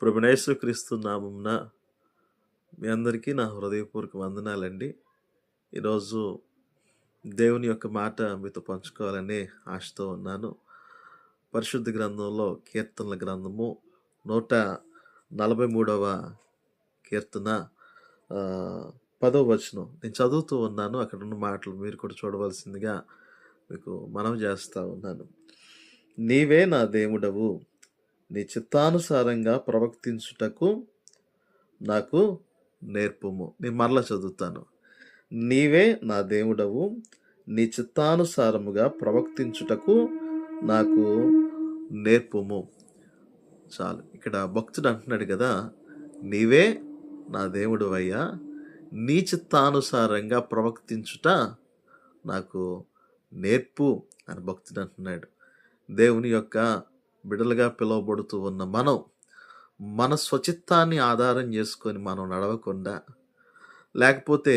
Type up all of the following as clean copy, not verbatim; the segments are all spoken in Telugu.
ప్రభువైన యేసుక్రీస్తు నామమున మీ అందరికీ నా హృదయపూర్వక వందనాలండి. ఈరోజు దేవుని యొక్క మాట మీతో పంచుకోవాలని ఆశతో ఉన్నాను. పరిశుద్ధ గ్రంథంలో కీర్తనల గ్రంథము 143వ కీర్తన 10వ వచనం నేను చదువుతూ ఉన్నాను. అక్కడ ఉన్న మాటలు మీరు కూడా చూడవలసిందిగా మీకు మనవి చేస్తూ ఉన్నాను. నీవే నా దేవుడవు, నీ చిత్తానుసారంగా ప్రవర్తించుటకు నాకు నేర్పుము. నేను మరలా చదువుతాను. నీవే నా దేవుడవు, నీ చిత్తానుసారముగా ప్రవర్తించుటకు నాకు నేర్పుము. చాలు. ఇక్కడ భక్తుడు అంటున్నాడు కదా, నీవే నా దేవుడు అయ్యా, నీ చిత్తానుసారంగా ప్రవర్తించుట నాకు నేర్పు అని భక్తుడు అంటున్నాడు. దేవుని యొక్క బిడలుగా పిలువబడుతూ ఉన్న మనం మన స్వచిత్తాన్ని ఆధారం చేసుకొని మనం నడవకుండా, లేకపోతే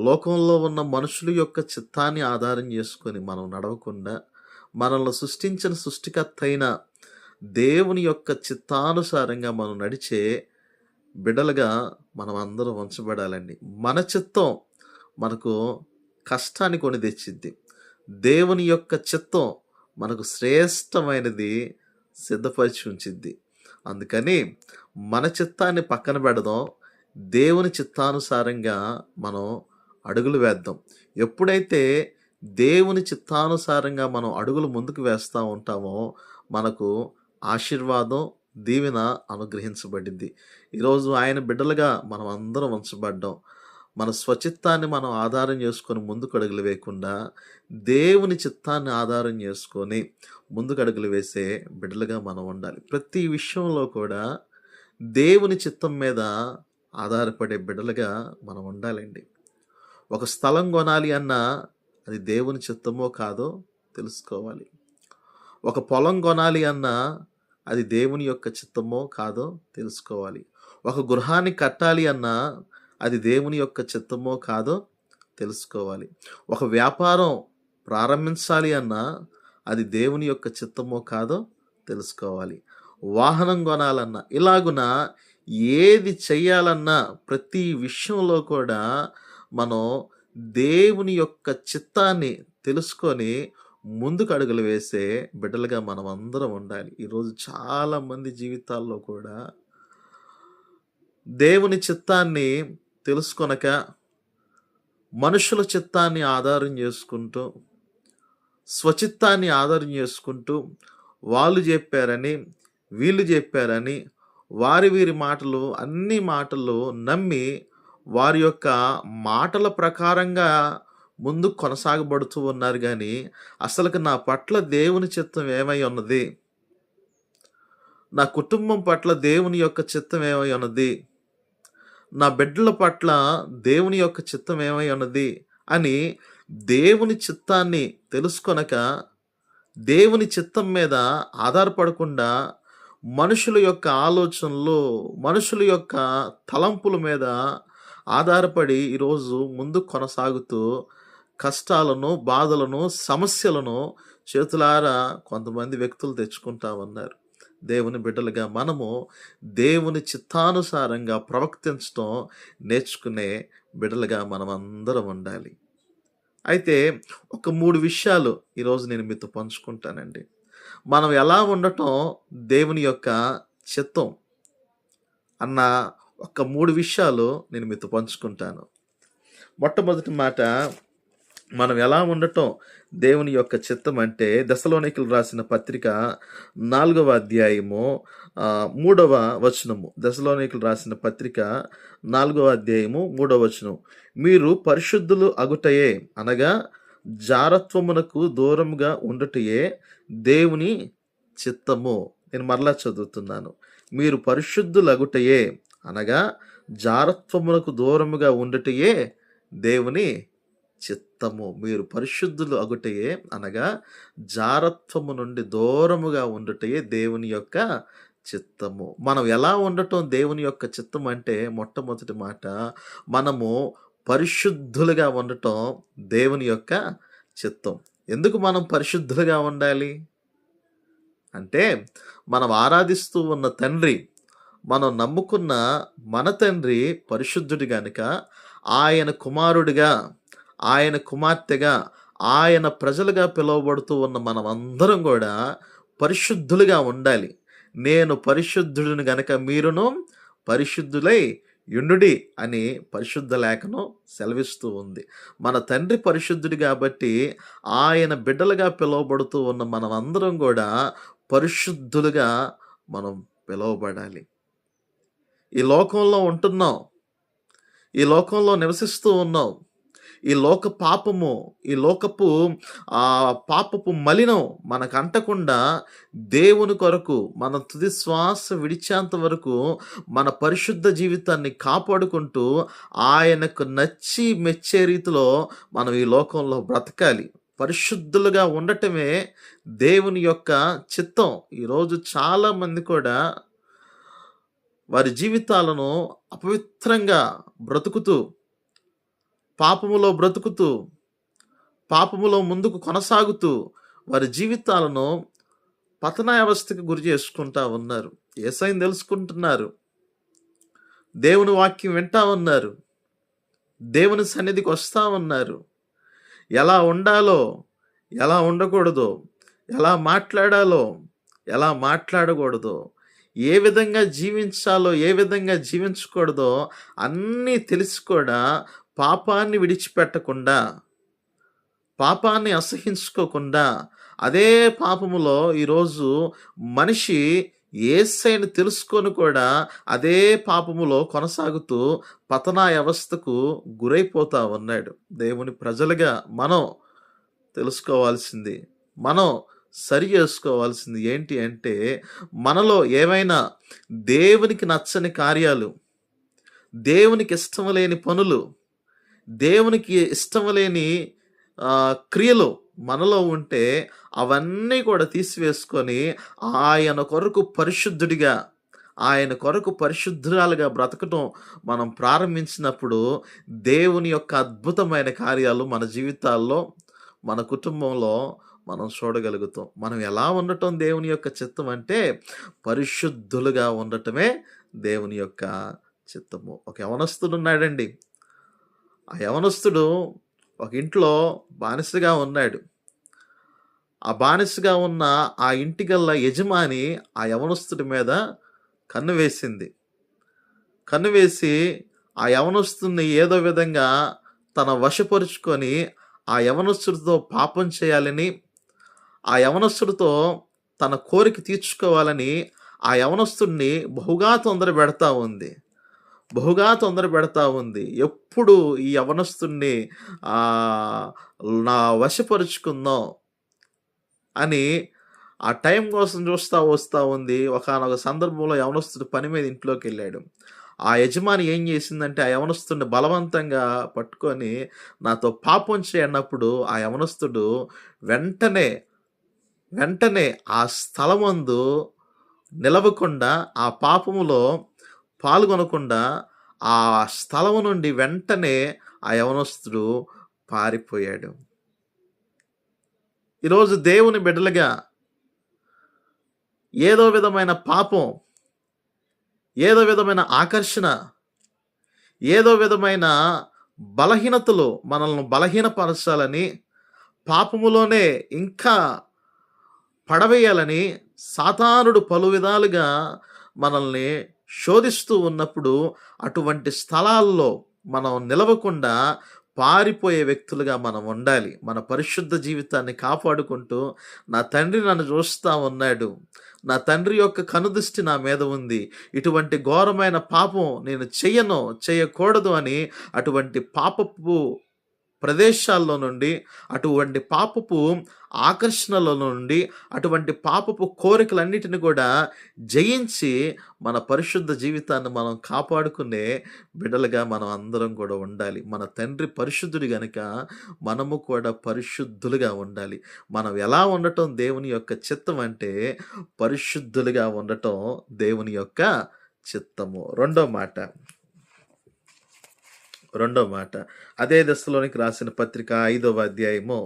లోకంలో ఉన్న మనుషుల యొక్క చిత్తాన్ని ఆధారం చేసుకొని మనం నడవకుండా, మనల్ని సృష్టించిన సృష్టికర్త అయిన దేవుని యొక్క చిత్తానుసారంగా మనం నడిచే బిడలుగా మనం అందరం ఉంచబడాలండి. మన చిత్తం మనకు కష్టాన్ని కొని తెచ్చిద్ది. దేవుని యొక్క చిత్తం మనకు శ్రేష్టమైనది సిద్ధపరిచి ఉంచిద్ది. అందుకని మన చిత్తాన్ని పక్కన పెడదాం, దేవుని చిత్తానుసారంగా మనం అడుగులు వేద్దాం. ఎప్పుడైతే దేవుని చిత్తానుసారంగా మనం అడుగులు ముందుకు వేస్తూ ఉంటామో మనకు ఆశీర్వాదం, దీవెన అనుగ్రహించబడింది. ఈరోజు ఆయన బిడ్డలుగా మనం అందరం ఉంచబడ్డాం. మన స్వచిత్తాన్ని మనం ఆధారం చేసుకొని ముందుకు అడుగులు వేయకుండా దేవుని చిత్తాన్ని ఆధారం చేసుకొని ముందుకు అడుగులు వేసే బిడ్డలుగా మనం ఉండాలి. ప్రతి విషయంలో కూడా దేవుని చిత్తం మీద ఆధారపడే బిడ్డలుగా మనం ఉండాలండి. ఒక స్థలం కొనాలి అన్నా అది దేవుని చిత్తమో కాదో తెలుసుకోవాలి. ఒక పొలం కొనాలి అన్నా అది దేవుని యొక్క చిత్తమో కాదో తెలుసుకోవాలి. ఒక గృహాన్ని కట్టాలి అన్నా అది దేవుని యొక్క చిత్తమో కాదో తెలుసుకోవాలి. ఒక వ్యాపారం ప్రారంభించాలి అన్నా అది దేవుని యొక్క చిత్తమో కాదో తెలుసుకోవాలి. వాహనం కొనాలన్నా, ఇలాగున ఏది చెయ్యాలన్నా ప్రతి విషయంలో కూడా మనం దేవుని యొక్క చిత్తాన్ని తెలుసుకొని ముందుకు అడుగులు వేసే బిడ్డలుగా మనం అందరం ఉండాలి. ఈరోజు చాలామంది జీవితాల్లో కూడా దేవుని చిత్తాన్ని తెలుసుకొనక మనుషుల చిత్తాన్ని ఆధారం చేసుకుంటూ, స్వచిత్తాన్ని ఆధారం చేసుకుంటూ, వాళ్ళు చెప్పారని, వీళ్ళు చెప్పారని, వీరి మాటలు, అన్ని మాటలు నమ్మి వారి యొక్క మాటల ప్రకారంగా ముందుకు కొనసాగబడుతూ ఉన్నారు. కానీ అసలుకి నా పట్ల దేవుని చిత్తం ఏమై ఉన్నది, నా కుటుంబం పట్ల దేవుని యొక్క చిత్తం ఏమై ఉన్నది, నా బిడ్డల పట్ల దేవుని యొక్క చిత్తం ఏమై ఉన్నది అని దేవుని చిత్తాన్ని తెలుసుకొనక, దేవుని చిత్తం మీద ఆధారపడకుండా మనుషుల యొక్క ఆలోచనలు, మనుషుల యొక్క తలంపుల మీద ఆధారపడి ఈరోజు ముందుకు కొనసాగుతూ కష్టాలను, బాధలను, సమస్యలను చేతులారా కొంతమంది వ్యక్తులు తెచ్చుకుంటా ఉన్నారు. దేవుని బిడ్డలుగా మనము దేవుని చిత్తానుసారంగా ప్రవర్తించడం నేర్చుకునే బిడ్డలుగా మనం అందరం ఉండాలి. అయితే ఒక 3 విషయాలు ఈరోజు నేను మీతో పంచుకుంటానండి. మనం ఎలా ఉండటం దేవుని యొక్క చిత్తం అన్న ఒక 3 విషయాలు నేను మీతో పంచుకుంటాను. మొట్టమొదటి మాట, మనం ఎలా ఉండటం దేవుని యొక్క చిత్తం అంటే దెస్సలోనికీయులకు రాసిన పత్రిక 4వ అధ్యాయము 3వ వచనము. దెస్సలోనికీయులకు రాసిన పత్రిక 4వ అధ్యాయము 3వ వచనం. మీరు పరిశుద్ధులు అగుటయే, అనగా జారత్వమునకు దూరముగా ఉండుటయే దేవుని చిత్తము. నేను మరలా చదువుతున్నాను. మీరు పరిశుద్ధులు అగుటయే, అనగా జారత్వమునకు దూరముగా ఉండుటయే దేవుని చిత్తము. మీరు పరిశుద్ధులు అగుటయే, అనగా జారత్వము నుండి దూరముగా ఉండుటయే దేవుని యొక్క చిత్తము. మనం ఎలా ఉండటం దేవుని యొక్క చిత్తం అంటే మొట్టమొదటి మాట, మనము పరిశుద్ధులుగా ఉండటం దేవుని యొక్క చిత్తం. ఎందుకు మనం పరిశుద్ధులుగా ఉండాలి అంటే, మనం ఆరాధిస్తూ ఉన్న తండ్రి మనం నమ్ముకున్న మన తండ్రి పరిశుద్ధుడు గనుక ఆయన కుమారుడిగా, ఆయన కుమార్తెగా, ఆయన ప్రజలుగా పిలువబడుతూ ఉన్న మనమందరం గూడా పరిశుద్ధులుగా ఉండాలి. నేను పరిశుద్ధుడిని గనక మీరును పరిశుద్ధులై యుండుడి అని పరిశుద్ధ లేఖనం సెలవిస్తూ ఉంది. మన తండ్రి పరిశుద్ధుడు గాబట్టి ఆయన బిడ్డలుగా పిలువబడుతూ ఉన్న మనమందరం గూడా పరిశుద్ధులుగా మనం పిలువబడాలి. ఈ లోకంలో ఉంటున్నాం. ఈ లోకంలో నివసిస్తూ ఉన్నాం. ఈ లోక పాపము, ఈ లోకపు పాపపు మలినం మనకంటకుండా దేవుని కొరకు మన తుది శ్వాస విడిచేంత వరకు మన పరిశుద్ధ జీవితాన్ని కాపాడుకుంటూ ఆయనకు నచ్చి మెచ్చే రీతిలో మనం ఈ లోకంలో బ్రతకాలి. పరిశుద్ధులుగా ఉండటమే దేవుని యొక్క చిత్తం. ఈరోజు చాలామంది కూడా వారి జీవితాలను అపవిత్రంగా బ్రతుకుతూ, పాపములో బ్రతుకుతూ, పాపములో ముందుకు కొనసాగుతూ వారి జీవితాలను పతనావస్థకు గురి చేసుకుంటా ఉన్నారు. యేసయ్యను తెలుసుకుంటున్నారు. దేవుని వాక్యం వింటా ఉన్నారు. దేవుని సన్నిధికి వస్తా ఉన్నారు. ఎలా ఉండాలో, ఎలా ఉండకూడదో, ఎలా మాట్లాడాలో, ఎలా మాట్లాడకూడదో, ఏ విధంగా జీవించాలో, ఏ విధంగా జీవించకూడదో అన్నీ తెలిసి కూడా పాపాన్ని విడిచిపెట్టకుండా, పాపాన్ని అసహించుకోకుండా, అదే పాపములో ఈరోజు మనిషి యేసయ్యను తెలుసుకొని కూడా అదే పాపములో కొనసాగుతూ పతనావస్థకు గురైపోతా ఉన్నాడు. దేవుని ప్రజలుగా మనం తెలుసుకోవాల్సింది, మనం సరి చేసుకోవాల్సింది ఏంటి అంటే, మనలో ఏమైనా దేవునికి నచ్చని కార్యాలు, దేవునికి ఇష్టం లేని పనులు, దేవునికి ఇష్టం లేని క్రియలు మనలో ఉంటే అవన్నీ కూడా తీసివేసుకొని ఆయన కొరకు పరిశుద్ధుడిగా, ఆయన కొరకు పరిశుద్ధురాలుగా బ్రతకటం మనం ప్రారంభించినప్పుడు దేవుని యొక్క అద్భుతమైన కార్యాలు మన జీవితాల్లో, మన కుటుంబంలో మనం చూడగలుగుతాం. మనం ఎలా ఉండటం దేవుని యొక్క చిత్తం అంటే పరిశుద్ధులుగా ఉండటమే దేవుని యొక్క చిత్తము. ఒక యవనస్తుడు ఉన్నాడండి. ఆ యవనస్తుడు ఒక ఇంట్లో బానిసగా ఉన్నాడు. ఆ బానిసగా ఉన్న ఆ ఇంటిగల్ల యజమాని ఆ యవనస్తుడి మీద కన్ను వేసింది. కన్ను వేసి ఆ యవనస్తుడిని ఏదో విధంగా తన వశపరుచుకొని ఆ యవనస్తుడితో పాపం చేయాలని, ఆ యవనస్తుడితో తన కోరిక తీర్చుకోవాలని ఆ యవనస్తుడిని బహుగా తొందర పెడతా ఉంది. ఎప్పుడు ఈ యవనస్తుడిని నా వశపరుచుకుందాం అని ఆ టైం కోసం వస్తా ఉంది. ఒకానొక సందర్భంలో యవనస్తుడు పని మీద ఇంట్లోకి వెళ్ళాడు. ఆ యజమాని ఏం చేసిందంటే ఆ యవనస్తుడిని బలవంతంగా పట్టుకొని నాతో పాపం చేయన్నప్పుడు ఆ యవనస్తుడు వెంటనే ఆ స్థలమందు నిలవకుండా, ఆ పాపములో పాల్గొనకుండా ఆ స్థలము నుండి వెంటనే ఆ యవనస్తుడు పారిపోయాడు. ఈరోజు దేవుని బిడ్డలుగా ఏదో విధమైన పాపం, ఏదో విధమైన ఆకర్షణ, ఏదో విధమైన బలహీనతలు మనల్ని బలహీనపరచాలని, పాపములోనే ఇంకా పడవేయాలని సాతానుడు పలు విధాలుగా మనల్ని శోధిస్తూ ఉన్నప్పుడు అటువంటి స్థలాల్లో మనం నిలవకుండా పారిపోయే వ్యక్తులుగా మనం ఉండాలి. మన పరిశుద్ధ జీవితాన్ని కాపాడుకుంటూ నా తండ్రి నన్ను చూస్తూ ఉన్నాడు, నా తండ్రి యొక్క కనుదృష్టి నా మీద ఉంది, ఇటువంటి ఘోరమైన పాపం నేను చేయకూడదు అని అటువంటి పాపపు ప్రదేశాల్లో నుండి, అటువంటి పాపపు ఆకర్షణల నుండి, అటువంటి పాపపు కోరికలన్నిటిని కూడా జయించి మన పరిశుద్ధ జీవితాన్ని మనం కాపాడుకునే బిడ్డలుగా మనం అందరం కూడా ఉండాలి. మన తండ్రి పరిశుద్ధుడు గనుక మనము కూడా పరిశుద్ధులుగా ఉండాలి. మనం ఎలా ఉండటం దేవుని యొక్క చిత్తం అంటే పరిశుద్ధులుగా ఉండటం దేవుని యొక్క చిత్తము. రెండో మాట అదే దశలోనికి రాసిన పత్రిక 5వ అధ్యాయము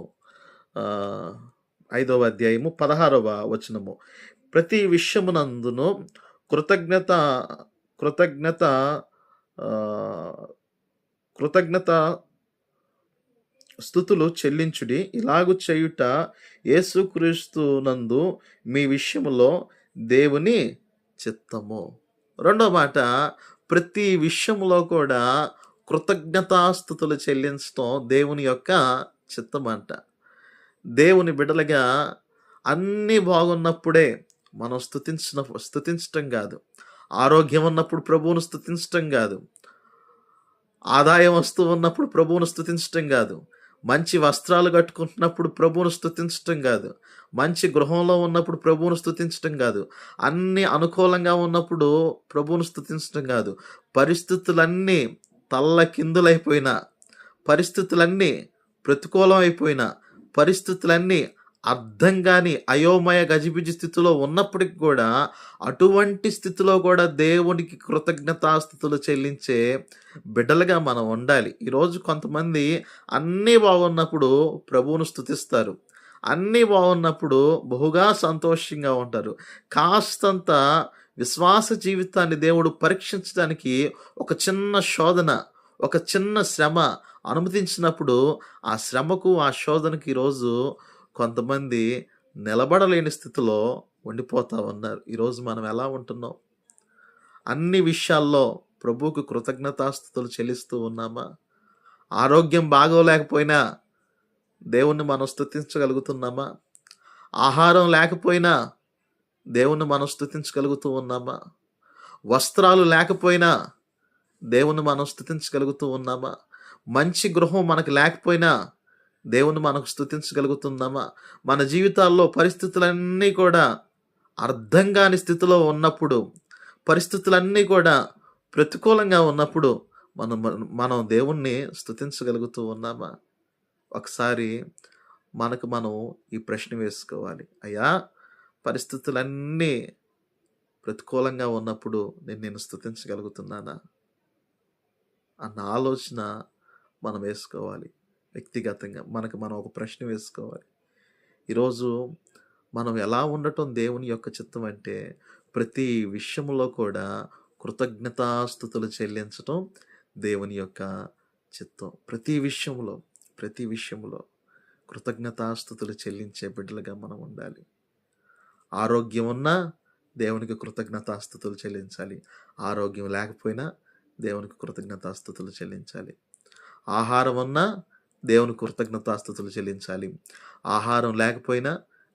16వ వచనము. ప్రతి విషయమునందును కృతజ్ఞత కృతజ్ఞత ఆహ్, కృతజ్ఞత స్తుతులు చెల్లించుడి. ఇలాగు చేయుట యేసుక్రీస్తునందు మీ విషయములో దేవుని చిత్తము. రెండో మాట, ప్రతి విషయంలో కూడా కృతజ్ఞతాస్తుతులు చెల్లించటం దేవుని యొక్క చిత్తమంట. దేవుని బిడ్డలుగా అన్నీ బాగున్నప్పుడే మనం స్తుతించటం కాదు. ఆరోగ్యం ఉన్నప్పుడు ప్రభువును స్తుతించటం కాదు. ఆదాయం వస్తూ ఉన్నప్పుడు ప్రభువును స్తుతించటం కాదు. మంచి వస్త్రాలు కట్టుకుంటున్నప్పుడు ప్రభువును స్తుతించటం కాదు. మంచి గృహంలో ఉన్నప్పుడు ప్రభువును స్తుతించటం కాదు. అన్నీ అనుకూలంగా ఉన్నప్పుడు ప్రభువును స్తుతించటం కాదు. పరిస్థితులన్నీ తల్లకిందులైపోయినా, పరిస్థితులన్నీ ప్రతికూలం అయిపోయినా, పరిస్థితులన్నీ అర్థం కాని అయోమయ గజిబిజి స్థితిలో ఉన్నప్పటికి కూడా, అటువంటి స్థితిలో కూడా దేవునికి కృతజ్ఞతాస్తుతులు చెల్లించే బిడ్డలుగా మనం ఉండాలి. ఈరోజు కొంతమంది అన్నీ బాగున్నప్పుడు ప్రభువును స్తుతిస్తారు. అన్నీ బాగున్నప్పుడు బహుగా సంతోషంగా ఉంటారు. కాస్తంత విశ్వాస జీవితాన్ని దేవుడు పరీక్షించడానికి ఒక చిన్న శోధన, ఒక చిన్న శ్రమ అనుమతించినప్పుడు, ఆ శ్రమకు, ఆ శోధనకి ఈరోజు కొంతమంది నిలబడలేని స్థితిలో ఉండిపోతా ఉన్నారు. ఈరోజు మనం ఎలా ఉంటున్నాం? అన్ని విషయాల్లో ప్రభువుకు కృతజ్ఞతాస్తుతులు చెల్లిస్తూ ఉన్నామా? ఆరోగ్యం బాగోలేకపోయినా దేవుణ్ణి మనం స్తుతించగలుగుతున్నామా? ఆహారం లేకపోయినా దేవుణ్ణి మనం స్తుతించగలుగుతూ ఉన్నామా? వస్త్రాలు లేకపోయినా దేవుణ్ణి మనం స్తుతించగలుగుతూ ఉన్నామా? మంచి గృహం మనకు లేకపోయినా దేవుణ్ణి మనకు స్తుతించగలుగుతున్నామా? మన జీవితాల్లో పరిస్థితులన్నీ కూడా అర్థం కాని స్థితిలో ఉన్నప్పుడు, పరిస్థితులన్నీ కూడా ప్రతికూలంగా ఉన్నప్పుడు మనం మనం దేవుణ్ణి స్తుతించగలుగుతూ ఉన్నామా? ఒకసారి మనకు మనం ఈ ప్రశ్న వేసుకోవాలి. అయ్యా, పరిస్థితులన్నీ ప్రతికూలంగా ఉన్నప్పుడు నేను స్తుతించగలుగుతున్నానా అన్న ఆలోచన మనం వేసుకోవాలి. వ్యక్తిగతంగా మనకు మనం ఒక ప్రశ్న వేసుకోవాలి. ఈరోజు మనం ఎలా ఉండటం దేవుని యొక్క చిత్తం అంటే, ప్రతి విషయంలో కూడా కృతజ్ఞతాస్తుతులు చెల్లించటం దేవుని యొక్క చిత్తం. ప్రతి విషయంలో కృతజ్ఞతాస్తుతులు చెల్లించే బిడ్డలుగా మనం ఉండాలి. ఆరోగ్యం ఉన్నా దేవునికి కృతజ్ఞతాస్తుతులు చెల్లించాలి. ఆరోగ్యం లేకపోయినా దేవునికి కృతజ్ఞతాస్తుతులు చెల్లించాలి. ఆహారం ఉన్నా దేవుని కృతజ్ఞతాస్తుతులు చెల్లించాలి. ఆహారం లేకపోయినా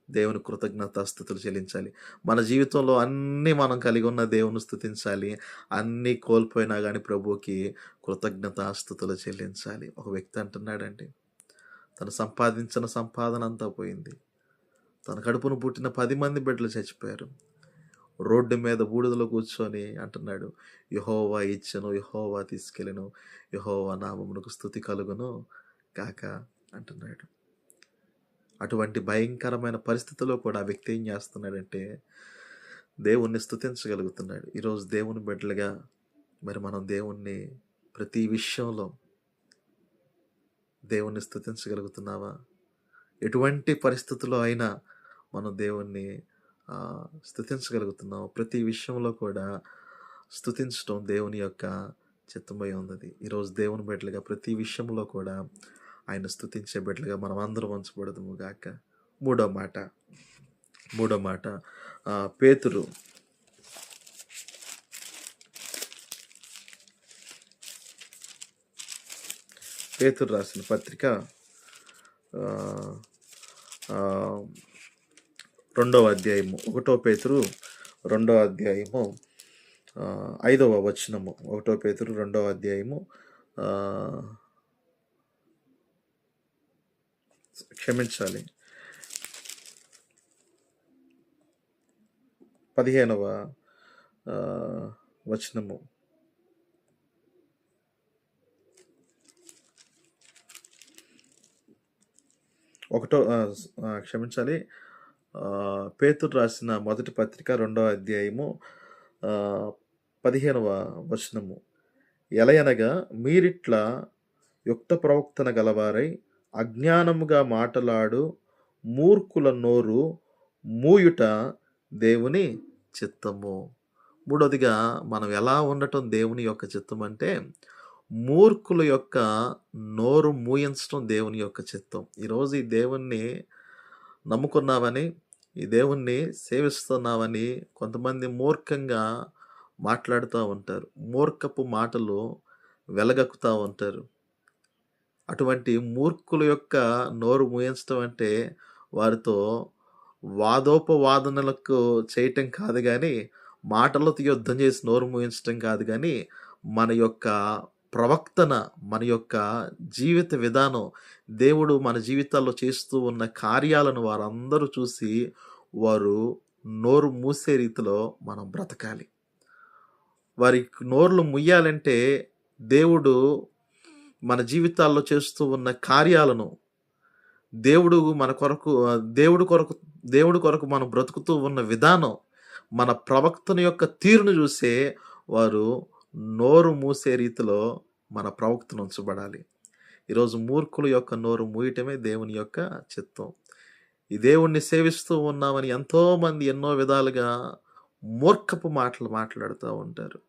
దేవుని కృతజ్ఞతాస్తుతులు చెల్లించాలి. మన జీవితంలో అన్నీ మనం కలిగి ఉన్న దేవుని స్తుతించాలి. అన్నీ కోల్పోయినా కానీ ప్రభువుకి కృతజ్ఞతాస్తుతులు చెల్లించాలి. ఒక వ్యక్తి అంటున్నాడండి, తను సంపాదించిన సంపాదన అంతా పోయింది. తన కడుపును పుట్టిన 10 మంది బిడ్డలు చచ్చిపోయారు. రోడ్డు మీద బూడిదలో కూర్చొని అంటున్నాడు, యెహోవా ఇచ్చెను, యెహోవా తీసుకెళ్ళెను, యెహోవా నామమునకు స్తుతి కలుగును కాక అంటున్నాడు. అటువంటి భయంకరమైన పరిస్థితుల్లో కూడా ఆ వ్యక్తి ఏం చేస్తున్నాడంటే దేవుణ్ణి స్తుతించగలుగుతున్నాడు. ఈరోజు దేవుని బిడ్డలుగా మరి మనం దేవుణ్ణి ప్రతి విషయంలో దేవుణ్ణి స్తుతించగలుగుతున్నావా? ఎటువంటి పరిస్థితుల్లో అయినా మనం దేవుణ్ణి స్తుతించగలుగుతున్నాం. ప్రతి విషయంలో కూడా స్తుతించడం దేవుని యొక్క చిత్తమై ఉన్నది. ఈరోజు దేవుని బిడ్డలుగా ప్రతి విషయంలో కూడా ఆయన స్తుతించే బిడ్డలుగా మనం అందరం ఉంచబడదుము గాక. మూడో మాట పేతురు రాసిన పత్రిక 2వ అధ్యాయము 1 పేతురు 2వ అధ్యాయము 5వ వచనము. 1 పేతురు 2వ అధ్యాయము క్షమించాలి 15వ వచనము. పేతురు రాసిన మొదటి పత్రిక 2వ అధ్యాయము 15వ వచనము. ఎలయనగా మీరిట్లా యుక్త ప్రవక్తన గలవారై అజ్ఞానముగా మాటలాడు మూర్ఖుల నోరు మూయుట దేవుని చిత్తము. మూడోదిగా మనం ఎలా ఉండటం దేవుని యొక్క చిత్తం అంటే, మూర్ఖుల యొక్క నోరు మూయించటం దేవుని యొక్క చిత్తం. ఈరోజు ఈ దేవుణ్ణి నమ్ముకున్నామని, ఈ దేవుణ్ణి సేవిస్తున్నామని కొంతమంది మూర్ఖంగా మాట్లాడుతూ ఉంటారు. మూర్ఖపు మాటలు వెలగక్కుతా ఉంటారు. అటువంటి మూర్ఖుల యొక్క నోరు మూయించటం అంటే వారితో వాదోపవాదనలకు చేయటం కాదు గానీ, మాటలతో యుద్ధం చేసి నోరు మూయించటం కాదు గానీ, మన యొక్క ప్రవర్తన, మన యొక్క జీవిత విధానం, దేవుడు మన జీవితాల్లో చేస్తూ ఉన్న కార్యాలను వారందరూ చూసి వారు నోరు మూసే రీతిలో మనం బ్రతకాలి. వారి నోర్లు ముయ్యాలంటే దేవుడు మన జీవితాల్లో చేస్తూ ఉన్న కార్యాలను దేవుడు కొరకు మనం బ్రతుకుతూ ఉన్న విధానం, మన ప్రవక్తన యొక్క తీరును చూసే వారు నోరు మూసే రీతిలో మన ప్రవక్తను ఉంచబడాలి. ఈరోజు మూర్ఖుల యొక్క నోరు మూయటమే దేవుని యొక్క చిత్తం. ఈ దేవుణ్ణి సేవిస్తూ ఉన్నామని ఎంతోమంది ఎన్నో విధాలుగా మూర్ఖపు మాటలు మాట్లాడుతూ ఉంటారు.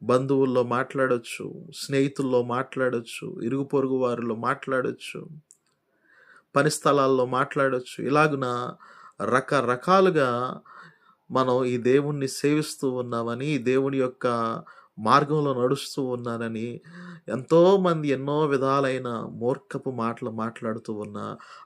బంధువుల్లో మాట్లాడొచ్చు, స్నేహితుల్లో మాట్లాడొచ్చు, ఇరుగు పొరుగు వారిలో మాట్లాడొచ్చు, పని స్థలాల్లో మాట్లాడొచ్చు. ఇలాగున రకరకాలుగా మనం ఈ దేవుణ్ణి సేవిస్తూ ఉన్నామని, ఈ దేవుని యొక్క మార్గంలో నడుస్తూ ఉన్నానని ఎంతోమంది ఎన్నో విధాలైన మూర్ఖపు మాటలు మాట్లాడుతూ ఉన్న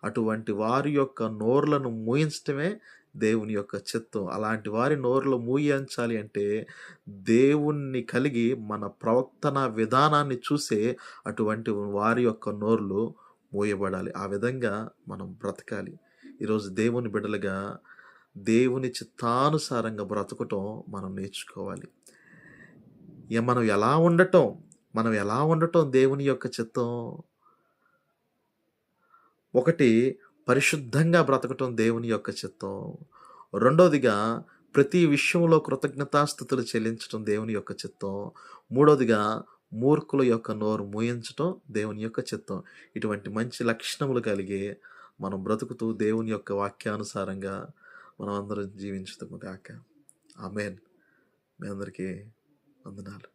అటువంటి వారి యొక్క నోర్లను మూయించటమే దేవుని యొక్క చిత్తం. అలాంటి వారి నోర్లు మూయించాలి అంటే దేవుణ్ణి కలిగి మన ప్రవర్తన విధానాన్ని చూసే అటువంటి వారి యొక్క నోర్లు మూయబడాలి. ఆ విధంగా మనం బ్రతకాలి. ఈరోజు దేవుని బిడ్డలుగా దేవుని చిత్తానుసారంగా బ్రతకటం మనం నేర్చుకోవాలి. మనం ఎలా ఉండటం దేవుని యొక్క చిత్తం? ఒకటి, పరిశుద్ధంగా బ్రతకటం దేవుని యొక్క చిత్తం. రెండోదిగా ప్రతి విషయంలో కృతజ్ఞతాస్తుతులు చెల్లించటం దేవుని యొక్క చిత్తం. మూడోదిగా మూర్ఖుల యొక్క నోరు మూయించటం దేవుని యొక్క చిత్తం. ఇటువంటి మంచి లక్షణములు కలిగి మనం బ్రతుకుతూ దేవుని యొక్క వాక్యానుసారంగా మనం అందరం జీవించుదాము గాక. ఆమేన్. మీ అందరికీ వందనాలు.